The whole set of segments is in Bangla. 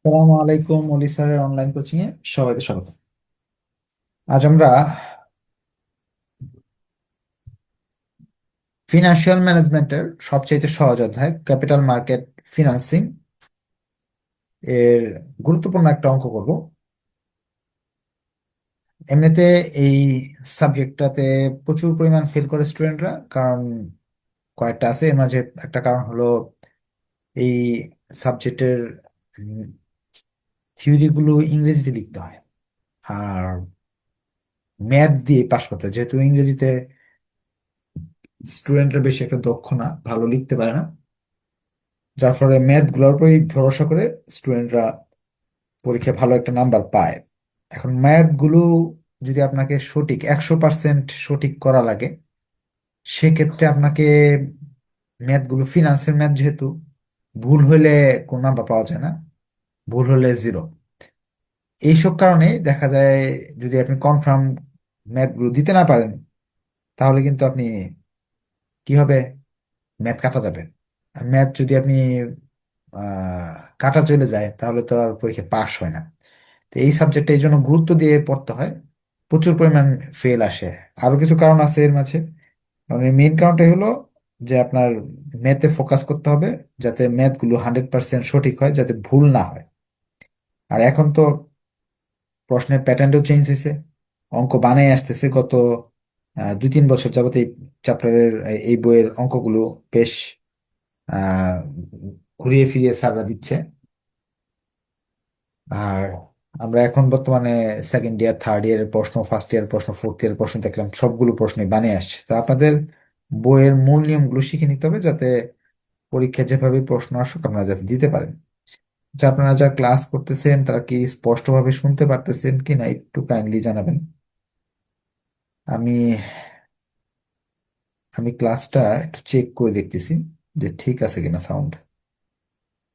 আসসালামু আলাইকুম অলি স্যারের অনলাইন কোচিং এ সবাইকে স্বাগত। আজ আমরা ফিনান্সিয়াল ম্যানেজমেন্টের সবচেয়ে সহজ অধ্যায় ক্যাপিটাল মার্কেট ফিনান্সিং এর গুরুত্বপূর্ণ একটা অঙ্ক করব। এমনিতে এই সাবজেক্টটাতে প্রচুর পরিমাণ ফেল করে স্টুডেন্টরা, কারণ কয়েকটা আছে। এর মাঝে একটা কারণ হলো এই সাবজেক্টের থিওরিগুলো ইংরেজিতে লিখতে হয়, আর ম্যাথ দিয়ে পাশ করতে হয়। যেহেতু ইংরেজিতে স্টুডেন্টরা বেশি একটা দক্ষ না, ভালো লিখতে পারে না, যার ফলে ম্যাথ গুলোর উপরই ভরসা করে স্টুডেন্টরা পরীক্ষায় ভালো একটা নাম্বার পায়। এখন ম্যাথ গুলো যদি আপনাকে সঠিক 100% সঠিক করা লাগে, সেক্ষেত্রে আপনাকে ম্যাথ গুলো ফিনান্সের ম্যাথ, যেহেতু ভুল হলে কোন নাম্বার পাওয়া যায় না, ভুল হলে জিরো। এইসব কারণে দেখা যায় যদি আপনি কনফার্ম ম্যাথ গুলো দিতে না পারেন, তাহলে কিন্তু আপনি কি হবে, ম্যাথ কাটা যাবে। আর ম্যাথ যদি আপনি কাটা চলে যায়, তাহলে তো আর পরীক্ষা পাস হয় না। তো এই সাবজেক্টটা এই জন্য গুরুত্ব দিয়ে পড়তে হয়, প্রচুর পরিমাণ ফেল আসে। আরো কিছু কারণ আছে এর মাঝে। কারণ এই মেইন কারণটাই হলো যে আপনার ম্যাথে ফোকাস করতে হবে, যাতে ম্যাথ গুলো 100% সঠিক হয়, যাতে ভুল না হয়। আর এখন তো প্রশ্নের প্যাটার্নটাও চেঞ্জ হয়েছে, অঙ্ক বানাই আসতেছে। গত 2-3 বছর যাবত এই চ্যাপ্টারের এই বইয়ের অঙ্কগুলো বেশ আহ ঘুরিয়ে ফিরিয়ে স্যাররা দিচ্ছে। আর আমরা এখন বর্তমানে সেকেন্ড ইয়ার, থার্ড ইয়ারের প্রশ্ন, ফার্স্ট ইয়ার প্রশ্ন, ফোর্থ ইয়ার প্রশ্ন দেখলাম, সবগুলো প্রশ্নই বানিয়ে আসছে। তো আপনাদের বইয়ের মূল নিয়মগুলো শিখে নিতে হবে, যাতে পরীক্ষায় যেভাবে প্রশ্ন আসুক আপনারা যাতে দিতে পারেন। আচ্ছা, আপনারা যারা ক্লাস করতেছেন তারা কি স্পষ্টভাবে শুনতে পারতেছেন কি না, একটু কাইন্ডলি জানাবেন। আমি আমি ক্লাসটা একটু চেক করে দেখতেছি যে ঠিক আছে কিনা সাউন্ড।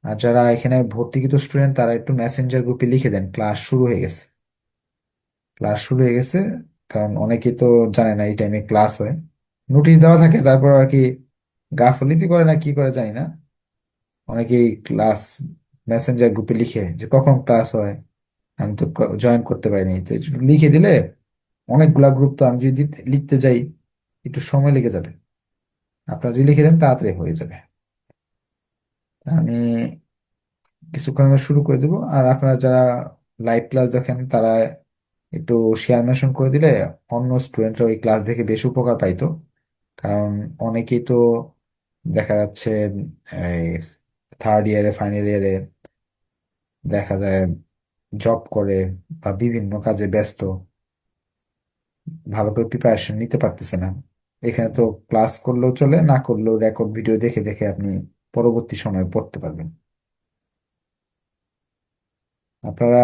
আর যারা এখানে ভর্তিকৃত স্টুডেন্ট তারা একটু মেসেঞ্জার গ্রুপে লিখে দেন ক্লাস শুরু হয়ে গেছে। ক্লাস শুরু হয়ে গেছে, কারণ অনেকেই তো জানে না এই টাইমে ক্লাস হয়। নোটিশ দেওয়া থাকে, তারপর আর কি গাফিলতি করে না কি করে জানি না, অনেকেই ক্লাস মেসেঞ্জার গ্রুপে লিখে যে কখন ক্লাস হয়। আমি তো জয়েন করতে পারিনি, তো একটু লিখে দিলে, অনেকগুলা গ্রুপ তো, আমি যদি লিখতে যাই একটু সময় লেগে যাবে। আপনারা যদি লিখে দেন তাড়াতাড়ি হয়ে যাবে। আমি কিছুক্ষণ শুরু করে দেবো। আর আপনারা যারা লাইভ ক্লাস দেখেন তারা একটু শেয়ার মেনশন করে দিলে অন্য স্টুডেন্টরা ওই ক্লাস দেখে বেশ উপকার পাইতো। কারণ অনেকেই তো দেখা যাচ্ছে এই থার্ড ইয়ারে, ফাইনাল ইয়ারে দেখা যায় জব করে বা বিভিন্ন কাজে ব্যস্ত, ভালো করে প্রিপারেশন নিতে পারতেছে না। এখানে তো ক্লাস করলেও চলে, না করলেও রেকর্ড ভিডিও দেখে দেখে আপনি পরবর্তী সময়ে পড়তে পারবেন। আপনারা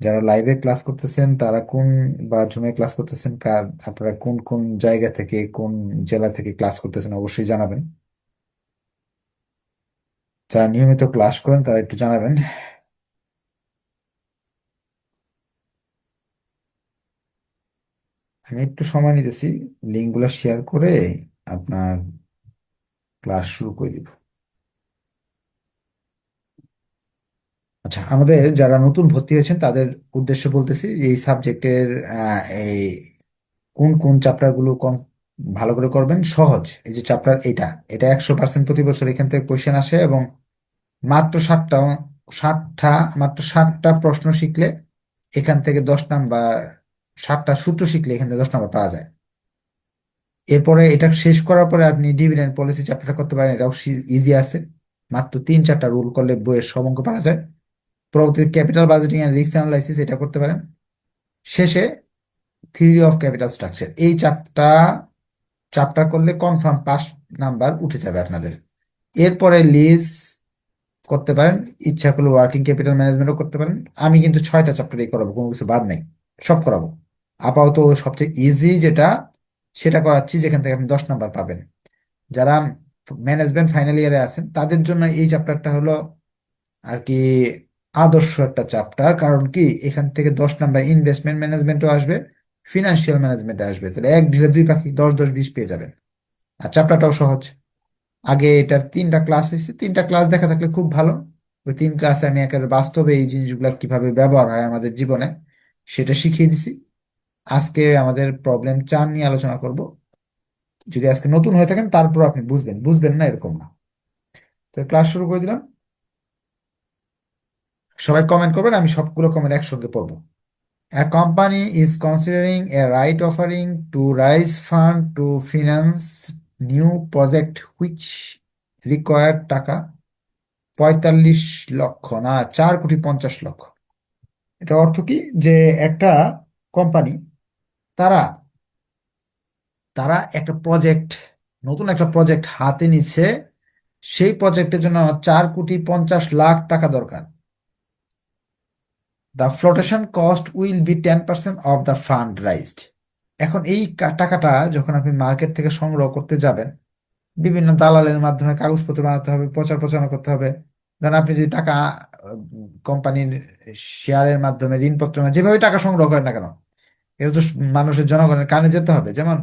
যারা লাইভে ক্লাস করতেছেন তারা কোন, বা জুমে ক্লাস করতেছেন কার, আপনারা কোন কোন জায়গা থেকে, কোন জেলা থেকে ক্লাস করতেছেন অবশ্যই জানাবেন। যারা নিয়মিত ক্লাস করেন তারা একটু জানাবেন। আমি একটু সময় নিতেছি, লিঙ্কগুলো শেয়ার করে আপনার ক্লাস শুরু করে দিব। আচ্ছা, আমাদের যারা নতুন ভর্তি হয়েছেন তাদের উদ্দেশ্যে বলতেছি, এই সাবজেক্টের এই কোন কোন চ্যাপ্টার গুলো ভালো করে করবেন। সহজ এই যে চ্যাপ্টার, এটা 100% প্রতি বছর এখান থেকে কোশ্চেন আসে, এবং মাত্র 7টা মাত্র 7টা প্রশ্ন শিখলে এখান থেকে 10 নাম্বার, 7টা সূত্র শিখলে এখান থেকে 10 নাম্বার পাওয়া যায়। এরপরে এটা শেষ করার পরে আপনি ডিভিডেন্ড পলিসি চ্যাপ্টারটা করতে পারেন, এটাও ইজি আছে। মাত্র 3-4টা রুল করলে বইয়ের সব অঙ্ক পারা যায়। পরবর্তী capital budgeting and risk analysis, এটা করতে পারেন। শেষে থিওরি অফ ক্যাপিটাল স্ট্রাকচার, এই চারটা চ্যাপ্টার করলে কনফার্ম 5 নাম্বার উঠে যাবে আপনাদের। এরপরে লিজ করতে পারেন, ইচ্ছা করলে ওয়ার্কিং ক্যাপিটাল ম্যানেজমেন্টও করতে পারেন। আমি কিন্তু 6টা চ্যাপ্টারই করাবো, কোনো কিছু বাদ নেই, সব করাবো। আপাতত সবচেয়ে ইজি যেটা, সেটা করাচ্ছি, যেখান থেকে আপনি 10 নাম্বার পাবেন। যারা ম্যানেজমেন্ট ফাইনাল ইয়ারে আছেন তাদের জন্য এই চ্যাপ্টারটা হলো আর কি আদর্শ একটা চ্যাপ্টার। কারণ কি, এখান থেকে 10 নাম্বার ইনভেস্টমেন্ট ম্যানেজমেন্টও আসবে, ফিনান্সিয়াল ম্যানেজমেন্টে আসবে। তাহলে এক ঢিলে দুই পাখি, 10-10-20 পেয়ে যাবেন। আর চ্যাপ্টারটাও সহজ। আগে এটার 3টা ক্লাস হয়েছে, 3টা ক্লাস দেখা থাকলে খুব ভালো। ওই 3 ক্লাসে আমি একেবারে বাস্তবে এই জিনিসগুলো কিভাবে ব্যবহার হয় আমাদের জীবনে সেটা শিখিয়ে দিছি। আজকে আমাদের প্রবলেম 4 নিয়ে আলোচনা করব। যদি আজকে নতুন হয়ে থাকেন তারপর আপনি বুঝবেন, বুঝবেন না এরকম না। তো ক্লাস শুরু করে দিলাম। সবাই কমেন্ট করবেন, আমি সবগুলো কমেন্ট একসঙ্গে পড়বো। A company is considering a right offering to raise fund to finance new project which require টাকা 45 লক্ষ, না 4,50,00,000। এটা অর্থ কি? যে একটা কোম্পানি, তারা তারা একটা প্রজেক্ট, নতুন একটা প্রজেক্ট হাতে নিচ্ছে। সেই প্রজেক্টের জন্য 4,50,00,000 টাকা দরকার। The flotation cost will be 10% of the fund raised. এখন এই টাকাটা যখন আপনি মার্কেট থেকে সংগ্রহ করতে যাবেন, বিভিন্ন দালালের মাধ্যমে কাগজপত্র বানাতে হবে, প্রচার প্রচারণা করতে হবে। ধরেন আপনি যদি টাকা কোম্পানির শেয়ারের মাধ্যমে, ঋণপত্র যেভাবে টাকা সংগ্রহ করেন না কেন, এটা তো মানুষের, জনগণের কানে যেতে হবে। যেমন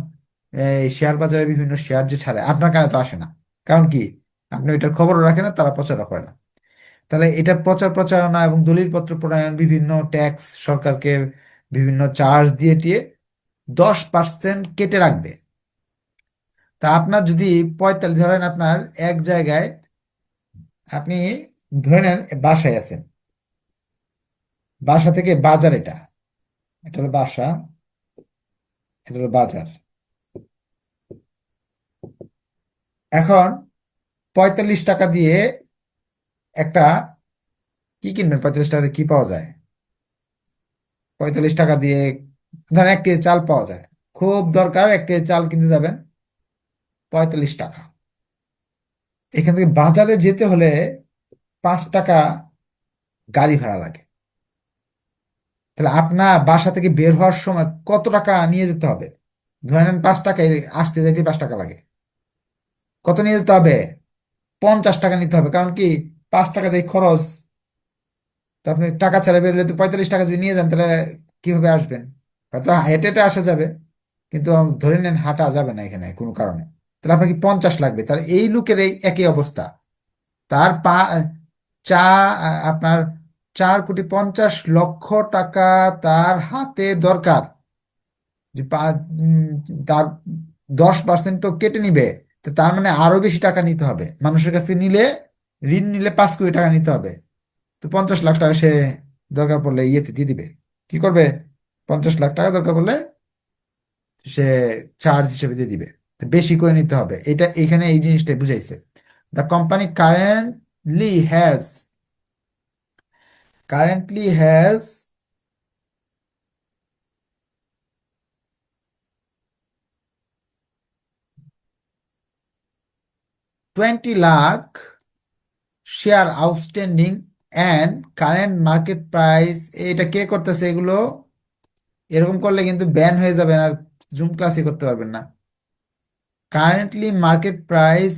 এই শেয়ার বাজারে বিভিন্ন শেয়ার যে ছাড়ে, আপনার কানে তো আসে না। কারণ কি? আপনি ওইটার খবরও রাখেন না, তারা প্রচারও করে না। তাহলে এটা প্রচার প্রচারণা এবং দলিলপত্র প্রণয়ন, বিভিন্ন ট্যাক্স সরকারকে, বিভিন্ন চার্জ দিয়ে টিয়ে 10% কেটে রাখবে। তা আপনার যদি 45, ধরেন আপনার এক জায়গায়, আপনি ধরে নেন বাসায় আছেন, বাসা থেকে বাজার, এটা এটা হলো বাসা, এটা হলো বাজার। এখন 45 টাকা দিয়ে একটা কি কিনবেন? 45 টাকা দিয়ে কি পাওয়া যায়? 45 টাকা দিয়ে ধরেন 1 কেজি চাল পাওয়া যায়। খুব দরকার, 1 কেজি চাল কিনতে যাবেন, 45 টাকা। এখান থেকে বাজারে যেতে হলে 5 টাকা গাড়ি ভাড়া লাগে। তাহলে আপনার বাসা থেকে বের হওয়ার সময় কত টাকা নিয়ে যেতে হবে? ধরে নেন 5 টাকায়, আসতে যেতে 5 টাকা লাগে। কত নিয়ে যেতে হবে? 50 টাকা নিতে হবে। কারণ কি? 5 টাকা দিয়ে খরচ। তো আপনি টাকা ছাড়া বেরোলে তো 45 টাকা যদি নিয়ে যান, তাহলে কিভাবে আসবেন? হয়তো হেঁটে হেঁটে আসা যাবে, কিন্তু ধরে নেন হাঁটা যাবে না এখানে কোনো কারণে। তাহলে আপনার কি 50 লাগবে? তাহলে এই লোকের এই একই অবস্থা। তার চা আপনার 4,50,00,000 টাকা তার হাতে দরকার। যে তার 10% তো কেটে নিবে। তো তার মানে আরো বেশি টাকা নিতে হবে মানুষের কাছে নিলে। ঋণ নিলে 5 কোটি টাকা নিতে হবে। তো 50 লাখ টাকা সে দরকার পড়লে ইয়েতে দিয়ে দিবে। কি করবে? 50 লাখ টাকা দরকার পড়লে সে চার্জ হিসেবে দিয়ে দিবে। তো বেশি করে নিতে হবে, এটা এখানে এই জিনিসটাই বুঝাইছে। The company has currently has 20 lakh share outstanding and current market price. এটা কে করতেছে এগুলো? এরকম করলে কিন্তু ব্যান হয়ে যাবেন, আর জুম ক্লাসই করতে পারবেন না। Currently market price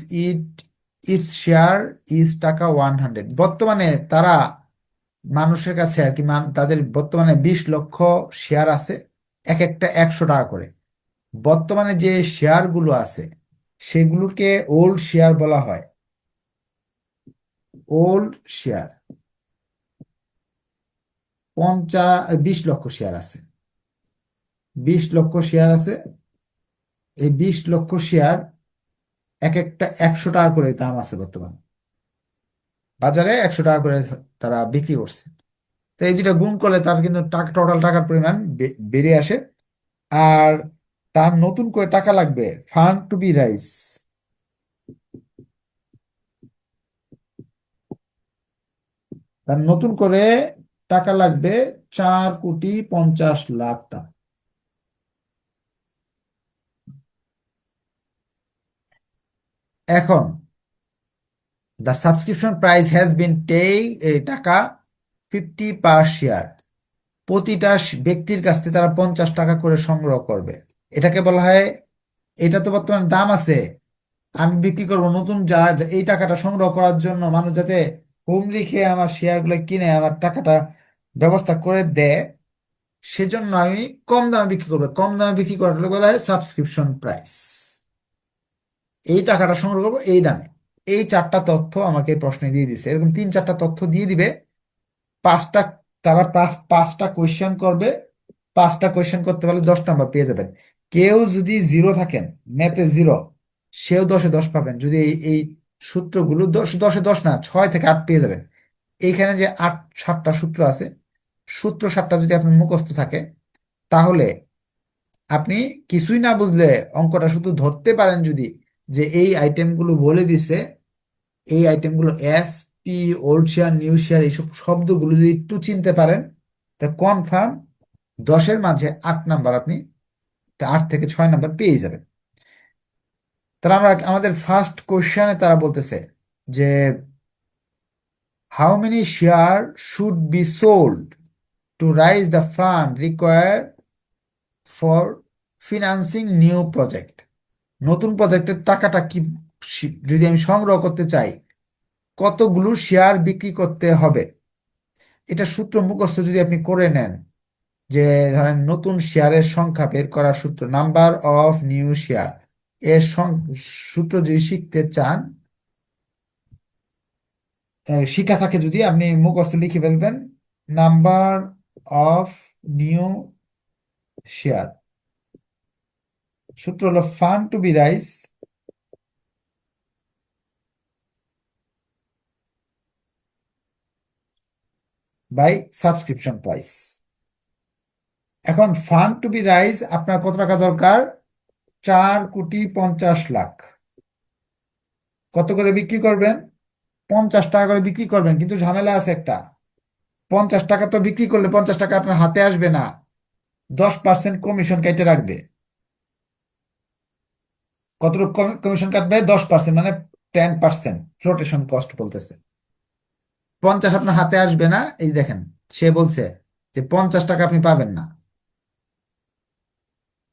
it's share is টাকা 100। বর্তমানে তারা মানুষের কাছে আর কি, তাদের বর্তমানে 20 লক্ষ শেয়ার আছে, এক একটা 100 টাকা করে। বর্তমানে যে শেয়ারগুলো আছে সেগুলোকে ওল্ড শেয়ার বলা হয়। ওল্ড শেয়ার 20 লক্ষ শেয়ার আছে। 20 লক্ষ শেয়ার আছে। এই 20 লক্ষ শেয়ার এক একটা 100 টাকা করে দাম আছে বর্তমানে। বাজারে 100 টাকা করে তারা বিক্রি করছে। তো এই দুটা গুণ করলে তার কিন্তু টাকা, টোটাল টাকার পরিমাণ বেড়ে আসে। আর তার নতুন করে টাকা লাগবে, ফান্ড টু বি রাইজ। তার নতুন করে টাকা লাগবে 4,50,00,000 টাকা। এখন the subscription price has been টাকা 50 পার শেয়ার। প্রতিটা ব্যক্তির কাছ থেকে তারা 50 টাকা করে সংগ্রহ করবে। এটাকে বলা হয়, এটা তো বর্তমানে দাম আছে, আমি বিক্রি করব। নতুন যারা এই টাকাটা সংগ্রহ করার জন্য মানুষ যাতে হুমড়ি খেয়ে আমার শেয়ারগুলো কিনে আমার টাকাটা ব্যবস্থা করে দেয়, সেজন্য আমি কম দামে বিক্রি করবো। কম দামে বিক্রি করার বলা হয় সাবস্ক্রিপশন প্রাইস। এই টাকাটা সংগ্রহ করবো এই দামে। এই চারটা তথ্য আমাকে প্রশ্নে দিয়ে দিছে, এরকম তিন চারটা তথ্য দিয়ে দিবে। পাঁচটা, তারা পাঁচটা কোয়েশ্চেন করবে। পাঁচটা কোয়েশ্চেন করতে পারলে 10 নাম্বার পেয়ে যাবেন। কেউ যদি জিরো থাকেন, ম্যাথে জিরো, সেও 10-এ 10 পাবেন যদি এই সূত্রগুলো 10-এ 10 না, 6 থেকে 8 পেয়ে যাবেন। এইখানে যে 7টা সূত্র আছে, সূত্র 7টা যদি আপনার মুখস্থ থাকে, তাহলে আপনি কিছুই না বুঝলে অঙ্কটা শুধু ধরতে পারেন যদি, যে এই আইটেমগুলো বলে দিছে, এই আইটেমগুলো S, P, old share, new share, এইসব শব্দগুলো যদি একটু চিনতে পারেন, তা কনফার্ম 10-এর মাঝে 8 নাম্বার আপনি, 8 থেকে 6 নাম্বার পেয়ে যাবেন। তাহলে আমরা আমাদের ফার্স্ট কোশ্চেনে তারা বলতেছে যে how many share should be sold to rise the fund required for financing new project. নতুন প্রজেক্টের টাকাটা কি, যদি আমি সংগ্রহ করতে চাই, কতগুলো শেয়ার বিক্রি করতে হবে। এটা সূত্র মুখস্থ যদি আপনি করে নেন, যে ধরেন নতুন শেয়ারের সংখ্যা বের করার সূত্র, নাম্বার অফ নিউ শেয়ার, এর সূত্র যদি শিখতে চান, শিখা থাকে যদি, আপনি মুখস্থ লিখে ফেলবেন, নাম্বার অফ নিউ শেয়ার, সূত্র হলো fund to be raise by subscription price. এখন ফান্ড টু বি রাইজ আপনার কত টাকা দরকার? 4,50,00,000। কত করে বিক্রি করবেন? 50 টাকা করে বিক্রি করবেন, কিন্তু ঝামেলা আছে একটা। 50 টাকা তো বিক্রি করলে 50 টাকা আপনার হাতে আসবে না, 10% কমিশন কেটে রাখবে। কতটুকু কমিশন কাটবে? 10%, মানে 10% ফ্লোটেশন কস্ট বলতেছে। 50 আপনার হাতে আসবে না, এই দেখেন, সে বলছে যে 50 টাকা আপনি পাবেন না,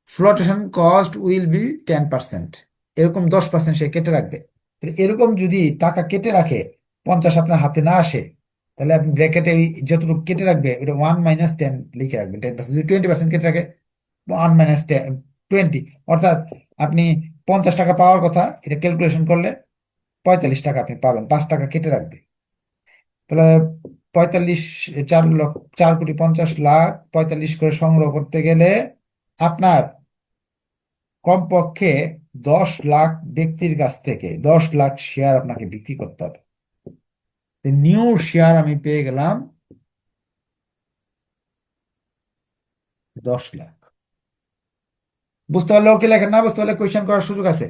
ফ্লোটেশন কস্ট উইল বি 10%। এরকম 10% সে কেটে রাখবে। তাহলে এরকম যদি টাকা কেটে রাখে, 50 আপনার হাতে না আসে, তাহলে আপনি ব্র্যাকেটে যতটুকু কেটে রাখবে ওটা 1 - 10 লিখে রাখবেন। 10%, যদি 20% কেটে রাখে, 1 - 10 20, অর্থাৎ আপনি 50 টাকা পাওয়ার কথা, এটা ক্যালকুলেশন করলে 45 টাকা আপনি পাবেন, 5 টাকা কেটে রাখবে। তাহলে 45, 4 লক্ষ, 4,50,00,000, 45 করে সংগ্রহ করতে গেলে আপনার কমপক্ষে 10 লাখ ব্যক্তির কাছ থেকে 10 লাখ শেয়ার আপনাকে বিক্রি করতে হবে। নিউ শেয়ার আমি পেয়ে গেলাম 10 লাখ। বুঝতে পারলে ওকে লেখেন, না বুঝতে পারলে কোয়েশ্চেন করার সুযোগ আছে।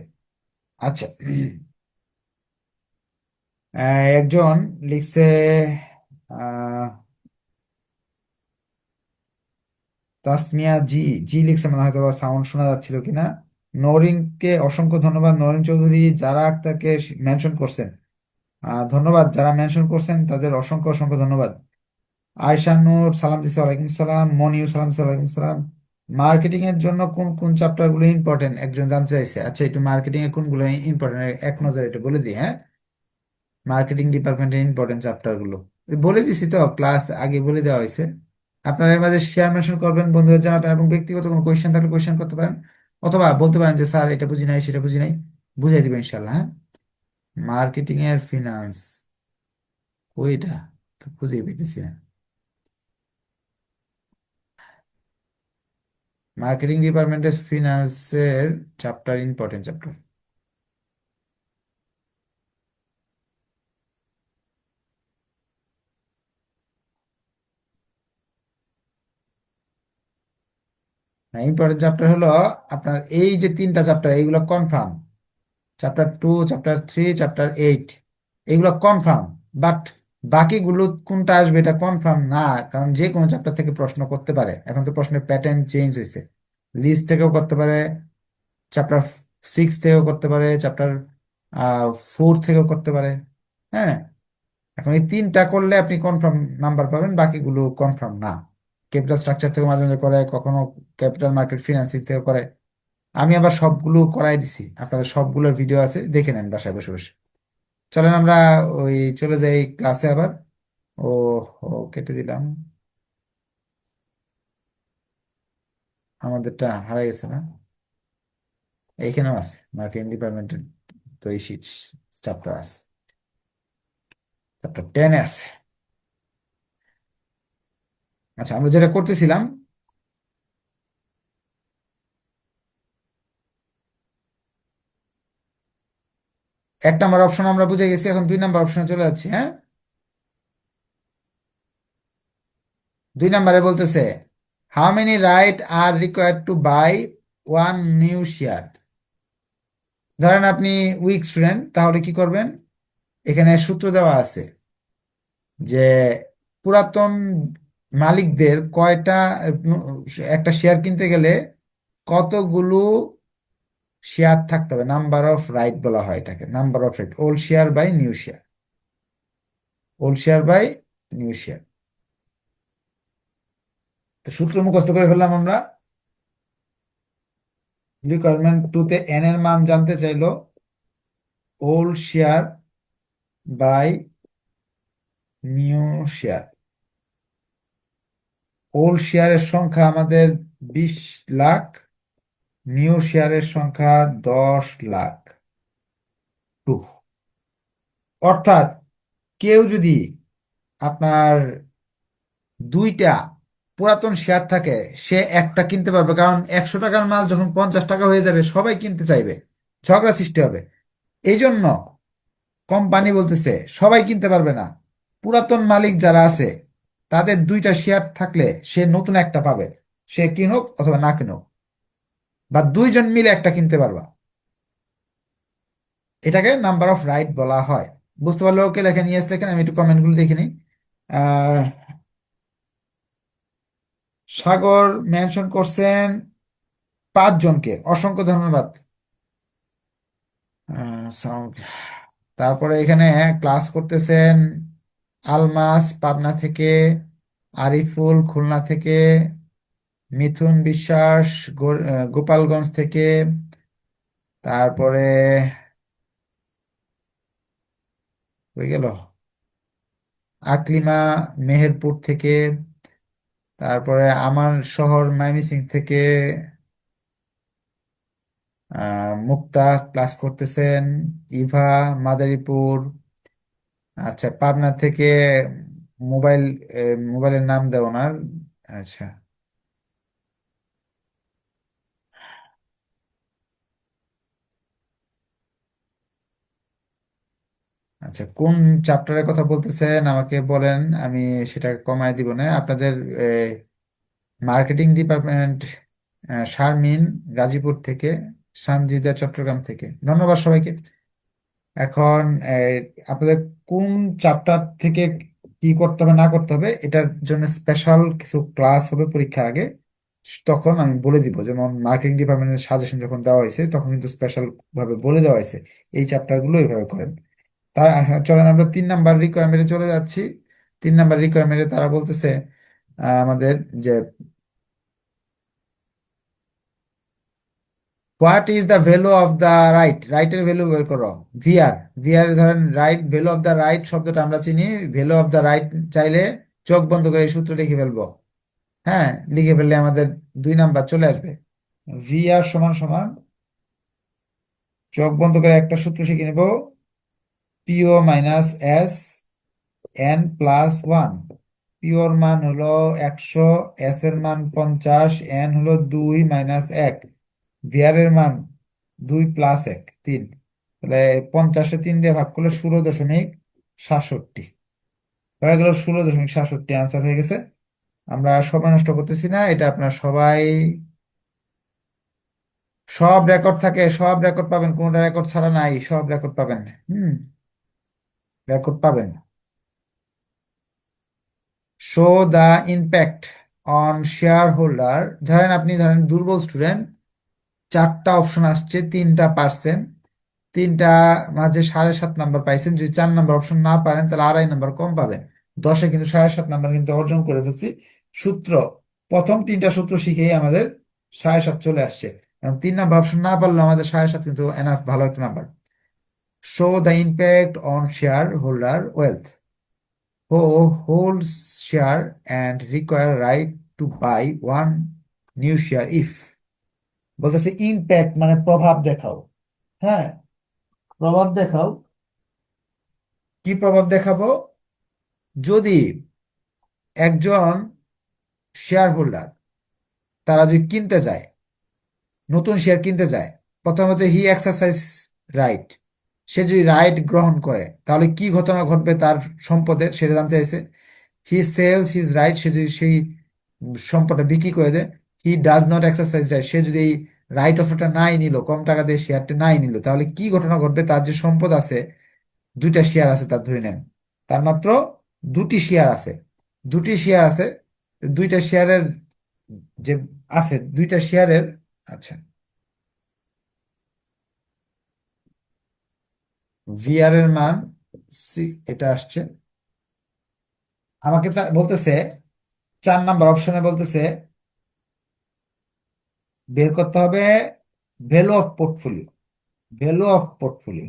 আচ্ছা, একজন লিখছে, আহ, তাসমিয়া জি, জি লিখছে, মানে হয়তো সাউন্ড শোনা যাচ্ছিল কিনা। নরিনকে অসংখ্য ধন্যবাদ, নরিন চৌধুরী। যারা আক্তারকে মেনশন করছেন, ধন্যবাদ। যারা মেনশন করছেন তাদের অসংখ্য অসংখ্য ধন্যবাদ। আয়শা নূর সালাম দিছে, ওয়ালাইকুম সালাম। মনিউ সালাম দিছে, ওয়ালাইকুম সালাম। মার্কেটিং এর জন্য কোন কোন চ্যাপ্টার গুলো ইম্পর্টেন্ট একজন জানতে চাইছে। আচ্ছা, একটু মার্কেটিং এর কোনগুলো ইম্পর্টেন্ট এক নজরে এটা বলে দিই, হ্যাঁ। মার্কেটিং ডিপার্টমেন্টের ইম্পর্টেন্ট চ্যাপ্টার গুলো বলে দিছি, তো ক্লাস আগে বলে দেওয়া হয়েছে। আপনারা এর মাঝে শেয়ার মেনশন করবেন, বন্ধুদের জানাবেন, এবং ব্যক্তিগত কোনো কোয়েশ্চেন থাকলে কোয়েশ্চেন করতে পারেন, অথবা বলতে পারেন যে স্যার এটা বুঝি নাই, সেটা বুঝি নাই, বুঝাই দিবেন ইনশাল্লাহ, হ্যাঁ। মার্কেটিং এর ফিনান্স, ওইটা তো খুঁজে পেতেছি না। মার্কেটিং ডিপার্টমেন্টের ফিনান্সের chapter, important chapter. Important chapter হলো আপনার এই যে তিনটা চ্যাপ্টার, এইগুলো কনফার্ম। চ্যাপ্টার 2, চ্যাপ্টার 3, চ্যাপ্টার 8, এগুলো কনফার্ম। বাট বাকিগুলো কোনটা আসবে এটা কনফার্ম না, কারণ যে কোনো চ্যাপ্টার থেকে প্রশ্ন করতে পারে। এখন তো প্রশ্নের প্যাটার্ন চেঞ্জ হয়েছে, লিস্ট থেকেও করতে পারে, চ্যাপ্টার 6 থেকেও করতে পারে, চ্যাপ্টার 4 থেকেও করতে পারে, হ্যাঁ। এখন এই তিনটা করলে আপনি কনফার্ম নাম্বার পাবেন, বাকিগুলো কনফার্ম না। ক্যাপিটাল স্ট্রাকচার থেকে মাঝে মাঝে করে, কখনো ক্যাপিটাল মার্কেট ফিনান্সিং থেকে করে। আমি আবার সবগুলো করাই দিছি, আপনাদের সবগুলোর ভিডিও আছে, দেখে নেন বাসায় বসে বসে। চলেন আমরা ওই চলে যাই ক্লাসে আবার। ও, ও কেটে দিলাম, আমাদেরটা হারাই গেছে না? এইখানেও আছে মার্কেটিং ডিপার্টমেন্টের, তো এই চ্যাপ্টার আছে, চ্যাপ্টার 10-এ আছে। আচ্ছা, আমরা যেটা করতেছিলাম, 1 নাম্বার অপশন আমরা বুঝে গেছি, এখন 2 নাম্বার অপশনে চলে যাচ্ছি। হ্যাঁ, 2 নাম্বারে বলতেছে, how many right are required to buy one new share. ধরেন আপনি উইক স্টুডেন্ট, তাহলে কি করবেন? এখানে সূত্র দেওয়া আছে যে পুরাতন মালিকদের কয়টা, একটা শেয়ার কিনতে গেলে কতগুলো শেয়ার থাকতে হবে, নাম্বার অফ রাইট বলা হয় এটাকে, number of right, old share by new share, old share by new share. তো সূত্র মুখস্থ করে ফেললাম আমরা। রিকোয়ারমেন্ট টুতে এন এর মান জানতে চাইলো, old share by new share. Old শেয়ারের সংখ্যা আমাদের 20 লাখ, নিউ শেয়ারের সংখ্যা 10 লাখ। টু, অর্থাৎ কেউ যদি আপনার দুইটা পুরাতন শেয়ার থাকে, সে একটা কিনতে পারবে, কারণ 100 টাকার মাল যখন 50 টাকা হয়ে যাবে সবাই কিনতে চাইবে, ঝগড়া সৃষ্টি হবে। এই জন্য কোম্পানি বলতেছে সবাই কিনতে পারবে না, পুরাতন মালিক যারা আছে তাদের দুইটা শেয়ার থাকলে সে নতুন একটা পাবে, সে কিনুক অথবা না কিনুক, বা দুইজন মিলে একটা কিনতে পারবা। এটাকে নাম্বার অফ রাইট বলা হয়। বুঝতে পারলে ওকে, লেখেন ইয়েস লেখেন, আমি একটু কমেন্টগুলো দেখে নিই। আহ, সাগর মেনশন করছেন 5 জনকে, অসংখ্য ধন্যবাদ। sound। তারপরে এখানে ক্লাস করতেছেন আলমাস পাবনা থেকে, আরিফুল খুলনা থেকে, মিথুন বিশ্বাস গোপালগঞ্জ থেকে, তারপরে হয়ে গেল আকলিমা মেহেরপুর থেকে, তারপরে আমার শহর ময়মনসিংহ থেকে মুক্তা ক্লাস করতেছেন, ইভা মাদারীপুর, আচ্ছা পাবনা থেকে মোবাইল, মোবাইলের নাম দেও না। আচ্ছা, আচ্ছা কোন চ্যাপ্টারের কথা বলতেছেন আমাকে বলেন, আমি সেটা কমায় দিব না আপনাদের। মার্কেটিং ডিপার্টমেন্ট, শারমিন গাজীপুর থেকে, সানজিদা চট্টগ্রাম থেকে, ধন্যবাদ সবাইকে। এখন আপনাদের কোন চ্যাপ্টার থেকে কি করতে হবে না করতে হবে, এটার জন্য স্পেশাল কিছু ক্লাস হবে পরীক্ষার আগে, তখন আমি বলে দিব। যেমন মার্কেটিং ডিপার্টমেন্টের সাজেশন যখন দেওয়া হয়েছে তখন কিন্তু স্পেশাল ভাবে বলে দেওয়া হয়েছে এই চ্যাপ্টার গুলো এইভাবে করেন। তা চলেন আমরা 3 নাম্বার রিকোয়ারমেন্টে চলে যাচ্ছি। 3 নাম্বার রিকোয়ারমেন্টে তারা বলতেছে আমাদের যে what is the value of the right, রাইটের ভ্যালু বের করো। ভিআর, ভিআর ধরেন right, value of the right শব্দটা আমরা চিনি, ভ্যালু অফ দ্য রাইট চাইলে চোখ বন্ধ করে এই সূত্র লিখে ফেলবো। হ্যাঁ, লিখে ফেললে আমাদের 2 নাম্বার চলে আসবে। ভিআর সমান সমান, চোখ বন্ধ করে একটা সূত্র শিখে নেব, PO minus S N plus one. পিওর মান হলো 100, এস এর মান 50, এন হলো 2 - 1, ভিআর এর মান 2 + 1 3। তাহলে 50-এ 3 দিয়ে ভাগ করলে 16.67 হয়ে গেল, 16.67 আনসার হয়ে গেছে। আমরা সময় নষ্ট করতেছি না, এটা আপনার সবাই, সব রেকর্ড থাকে, সব রেকর্ড পাবেন, কোনটা রেকর্ড ছাড়া নাই, সব রেকর্ড পাবেন। হুম, রেকর্ড পাবেন। Show the impact on share holder. ধরেন আপনি ধরেন দুর্বল স্টুডেন্ট, 4টা অপশন আসছে, 3টা পারছেন, 3টা মাঝে 7.5 নাম্বার পাইছেন। যদি 4 নাম্বার অপশন না পারেন তাহলে 2.5 নাম্বার কম পাবেন। 10-এ কিন্তু 7.5 নাম্বার কিন্তু অর্জন করে ফেলছি। সূত্র, প্রথম 3টা সূত্র শিখেই আমাদের 7.5 চলে আসছে। এবং 3 নাম্বার অপশন না পারলে আমাদের 7.5 কিন্তু এনাফ, ভালো একটা number. Show the impact on shareholder wealth, who holds share and require right to buy one new share if. বলতেছে ইম্প্যাক্ট মানে প্রভাব দেখাও। হ্যাঁ, প্রভাব দেখাও কি প্রভাব দেখাবো? যদি একজন শেয়ার হোল্ডার তারা যদি কিনতে যায়, নতুন শেয়ার কিনতে যায়, প্রথম হচ্ছে হি এক্সারসাইজ রাইট, সে যদি রাইট গ্রহণ করে তাহলে কি ঘটনা ঘটবে তার সম্পদের, সেটা জানতে চাইছে। হি সেলস হিজ রাইট, সে যদি সেই সম্পদটা বিক্রি করে দেয়। He does not exercise right, সে যদি এই রাইট অফটা নাই নিল, কম টাকা দিয়ে শেয়ারটা নাই নিল, তাহলে কি ঘটনা ঘটবে? তার যে সম্পদ আছে, দুইটা শেয়ার আছে তার, ধরে নেন তার মাত্র দুটি শেয়ার আছে, দুটি শেয়ার আছে, দুইটা শেয়ারের যে আছে, দুইটা শেয়ারের, আচ্ছা, ভিআর এর মান সি, এটা আসছে। আমাকে তা বলতেছে, 4 নাম্বার অপশনে বলতেছে বের করতে হবে value of portfolio, value of portfolio.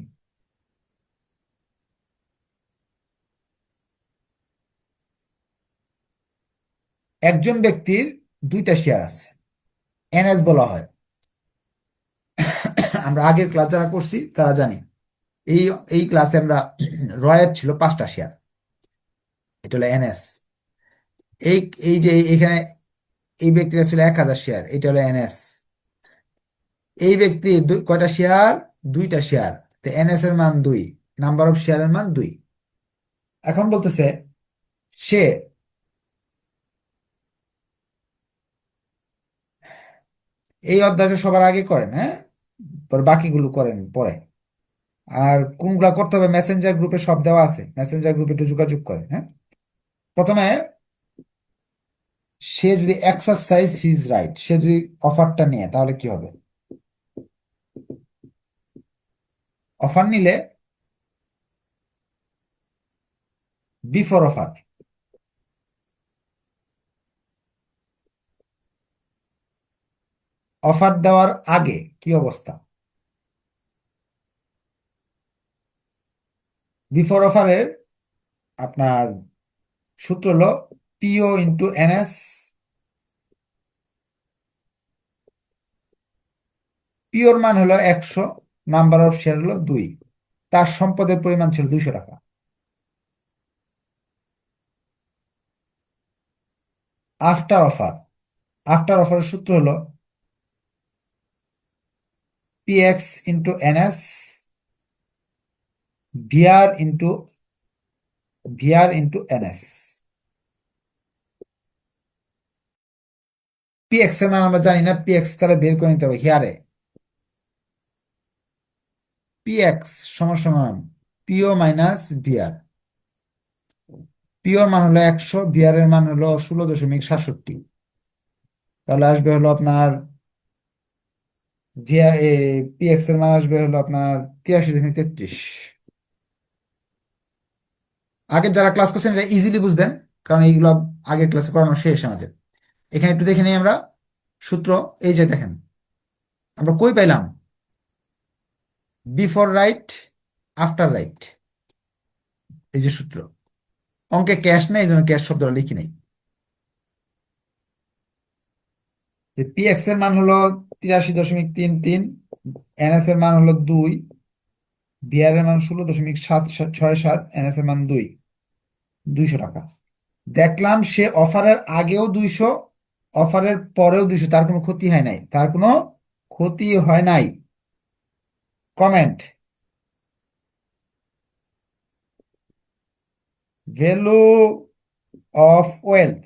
একজন ব্যক্তির দুইটা শেয়ার আছে, এনএস বলা হয়। আমরা আগের ক্লাস যারা করছি তারা জানি, এই এই ক্লাসে আমরা রয়ের ছিল 5টা শেয়ার, এটা হলো এনএস। এই এই যে এখানে এই ব্যক্তির ছিল 1000 শেয়ার, এটা হলো এনএস। এই ব্যক্তি কয়টা শেয়ার? দুইটা শেয়ার, তো এনএস এর মান 2, নাম্বার অফ শেয়ারের মান 2। এখন বলতেছে সে এই অধ্যায়টা সবার আগে করেন, হ্যাঁ, পরে বাকিগুলো করেন পরে। আর কোনগুলা করতে হবে মেসেঞ্জার গ্রুপে সব দেওয়া আছে, মেসেঞ্জার গ্রুপে একটু যোগাযোগ করেন, হ্যাঁ। প্রথমে সে যদি এক্সারসাইজ হিজ রাইট, সে যদি অফারটা নিয়ে তাহলে কি হবে? অফার নিলে বিফোর অফার, অফার দেওয়ার আগে কি অবস্থা? বিফোর অফারের আপনার সূত্র হলো পিও ইন্টু এনএস। পিওর মান হলো 100, নাম্বার অফ শেয়ার হলো 2, তার সম্পদের পরিমাণ ছিল 200 টাকা। আফটার অফার, আফটার অফারের সূত্র হলো PX into NS, VR into NS. PX এর মান আমরা জানি না, পিএক্স তাহলে বের করে নিতে হবে হিয়ারে। পিএক্স সমান সমান পিও মাইনাস ভিআর। পিওর মান হলো 100, ভিআর এর মান হলো 16.67, তাহলে আসবে হলো আপনার ভিআর, পিএক্স এর মান আসবে হলো আপনার 83.33। আগের যারা ক্লাস করছেন এটা ইজিলি বুঝবেন, কারণ এইগুলো আগের ক্লাসে করানো শেষ আমাদের। এখানে একটু দেখে নিই আমরা সূত্র। এই যে দেখেন, আমরা কই পাইলাম বিফোর রাইট, আফটার রাইট, এই যে সূত্র। অঙ্কে ক্যাশ নেই, এই জন্য ক্যাশ শব্দটা লিখি নাই। পিএক্স এর মান হলো 83.33, এনএস এর মান হলো 2, ভিআর এর মান 16.767, এনএস এর মান 2, 200 টাকা। দেখলাম সে অফারের আগেও 200, অফারের পরেও 200, তার কোনো ক্ষতি হয় নাই, তার কোনো ক্ষতি হয় নাই। Comment: value of wealth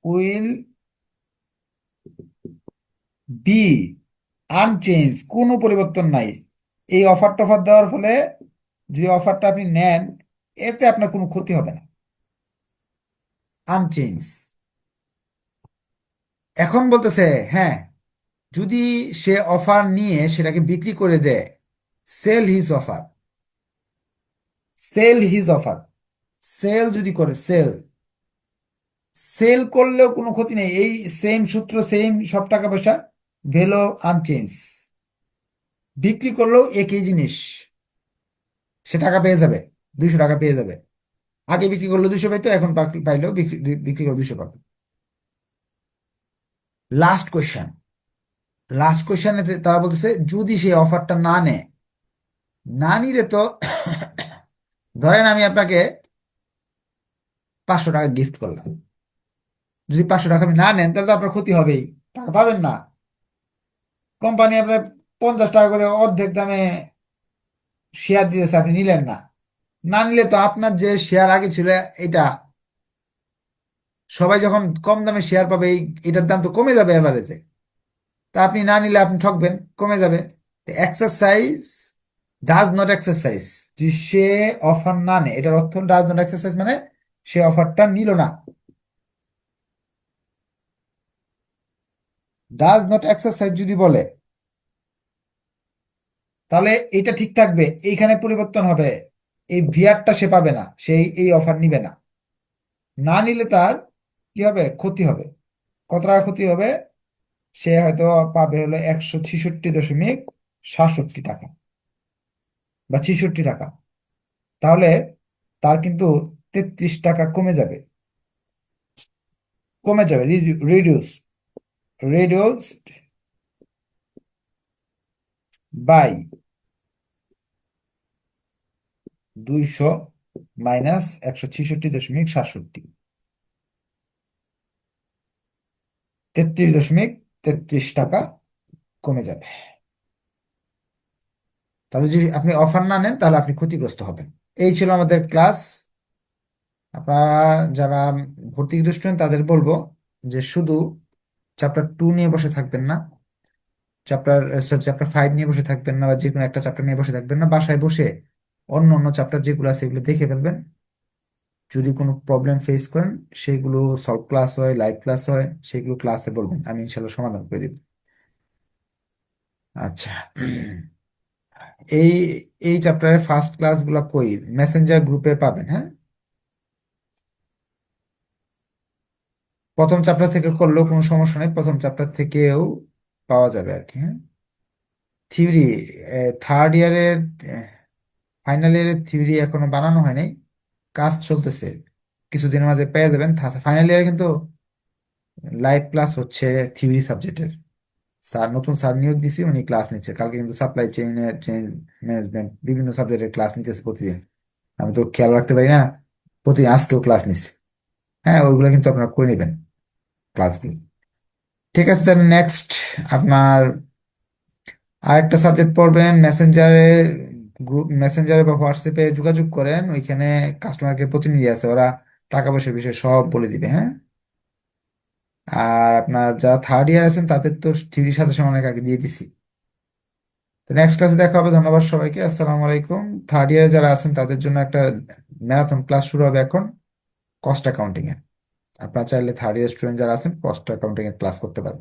will be unchange, কোনো পরিবর্তন নাই। এই অফার টফার দেওয়ার ফলে যে অফারটা আপনি নেন, এতে আপনার কোনো ক্ষতি হবে না, আনচেঞ্জ। এখন বলতেছে হ্যাঁ, যদি সে অফার নিয়ে সেটাকে বিক্রি করে দেয়, sell his offer, sell his offer, sell যদি করে, সেল, সেল করলেও কোনো ক্ষতি নেই, এই সেম সূত্র, সেম সব টাকা পয়সা, ভ্যালু আনচেঞ্জ। বিক্রি করলেও একই জিনিস, সে টাকা পেয়ে যাবে, 200 টাকা পেয়ে যাবে। আগে বিক্রি করলে 200 পাইতো, এখন পাইলেও বিক্রি বিক্রি করে 200 পাবে। লাস্ট কোয়েশ্চেন, লাস্ট কোয়েশ্চেনে তারা বলতেছে যদি সে অফারটা না নেয়, না নিলে তো ধরেন আমি আপনাকে 500 টাকা গিফট করলাম, যদি 500 টাকা আপনি না নেন তাহলে তো আপনার ক্ষতি হবেই, টাকা পাবেন না। কোম্পানি আপনার 50 টাকা করে অর্ধেক দামে শেয়ার দিতেছে, আপনি নিলেন না। না নিলে তো আপনার যে শেয়ার আগে ছিল এটা, সবাই যখন কম দামে শেয়ার পাবে এটার দাম তো কমে যাবে এভারেজে। তা আপনি না নিলে আপনি ঠকবেন, কমে যাবে। এক্সারসাইজ ডাজ নট এক্সারসাইজ, যে সে অফার না নেয়, এটার অর্থ ডাজ নট এক্সারসাইজ মানে সে অফারটা নিল না। ডাজ নট এক্সারসাইজ যদি বলে তাহলে এটা ঠিক থাকবে, এইখানে পরিবর্তন হবে, এই ভিআরটা সে পাবে না, সে এই অফার নিবে না। না নিলে তার কি হবে, ক্ষতি হবে। কত টাকা ক্ষতি হবে? সে হয়তো পাবে হলো 166.67 টাকা বা 66 টাকা। তাহলে তার কিন্তু 33 টাকা কমে যাবে, কমে যাবে, রিডিউস, রিডিউস বাই 200 মাইনাস 166.67, 33.33 টাকা কমে যাবে। তাহলে যদি আপনি অফার না নেন তাহলে আপনি ক্ষতিগ্রস্ত হবেন। এই ছিল আমাদের ক্লাস। আপনারা যারা ভর্তি স্টুডেন্ট তাদের বলবো যে শুধু চ্যাপ্টার 2 নিয়ে বসে থাকবেন না, চ্যাপ্টার চ্যাপ্টার 5 নিয়ে বসে থাকবেন না, বা যে কোনো একটা চ্যাপ্টার নিয়ে বসে থাকবেন না, বাসায় বসে অন্য অন্য চ্যাপ্টার যেগুলো আছে এগুলো দেখে ফেলবেন। যদি কোনো প্রবলেম ফেস করেন সেগুলো সলভ ক্লাস হয়, লাইভ ক্লাস হয়, সেগুলো ক্লাসে বলবেন, আমি ইনশাল্লাহ সমাধান করে দিব। আচ্ছা, এই এই চ্যাপ্টারের ফার্স্ট ক্লাসগুলো কই, মেসেঞ্জার গ্রুপে পাবেন, হ্যাঁ। প্রথম চ্যাপ্টার থেকে করলেও কোনো সমস্যা নেই, প্রথম চ্যাপ্টার থেকেও পাওয়া যাবে আর কি, হ্যাঁ। থিওরি থার্ড ইয়ারের, ফাইনাল ইয়ারের থিওরি এখনো বানানো হয় নাই, কাজ চলতেছে, কিছুদিনের মাঝে পেয়ে যাবেন। ফাইনাল ইয়ারে কিন্তু লাইভ ক্লাস হচ্ছে থিওরি সাবজেক্টের। স্যার নতুন স্যার নিয়োগ দিছি, উনি ক্লাস নিচ্ছে, কালকে কিন্তু সাপ্লাই চেইনের, চেইন ম্যানেজমেন্ট বিভিন্ন সাবজেক্টের ক্লাস নিতেছে প্রতিদিন। আমি তো খেয়াল রাখতে পারি না, প্রতিদিন আজকেও ক্লাস নিচ্ছে। হ্যাঁ, ওইগুলো কিন্তু আপনারা করে নেবেন ক্লাসগুলো। ঠিক আছে, তাহলে নেক্সট আপনার আরেকটা সাবজেক্ট পড়বেন মেসেঞ্জারে। গ্রুপ মেসেঞ্জারে বা হোয়াটসঅ্যাপে যোগাযোগ করেন, ওইখানে কাস্টমার কেয়ার প্রতিনিধি আছে, ওরা টাকা পয়সার বিষয়ে সব বলে দিবে, হ্যাঁ। আর আপনার যারা থার্ড ইয়ার আছেন তাদের তো থিওরি সাজেশন অনেক আগে দিয়ে দিছি। তো নেক্সট ক্লাসে দেখা হবে, ধন্যবাদ সবাইকে, আসসালামু আলাইকুম। থার্ড ইয়ারে যারা আছেন তাদের জন্য একটা ম্যারাথন ক্লাস শুরু হবে এখন, কস্ট অ্যাকাউন্টিং এ। আপনারা চাইলে থার্ড ইয়ার স্টুডেন্ট যারা আছেন কস্ট অ্যাকাউন্টিং এর ক্লাস করতে পারেন।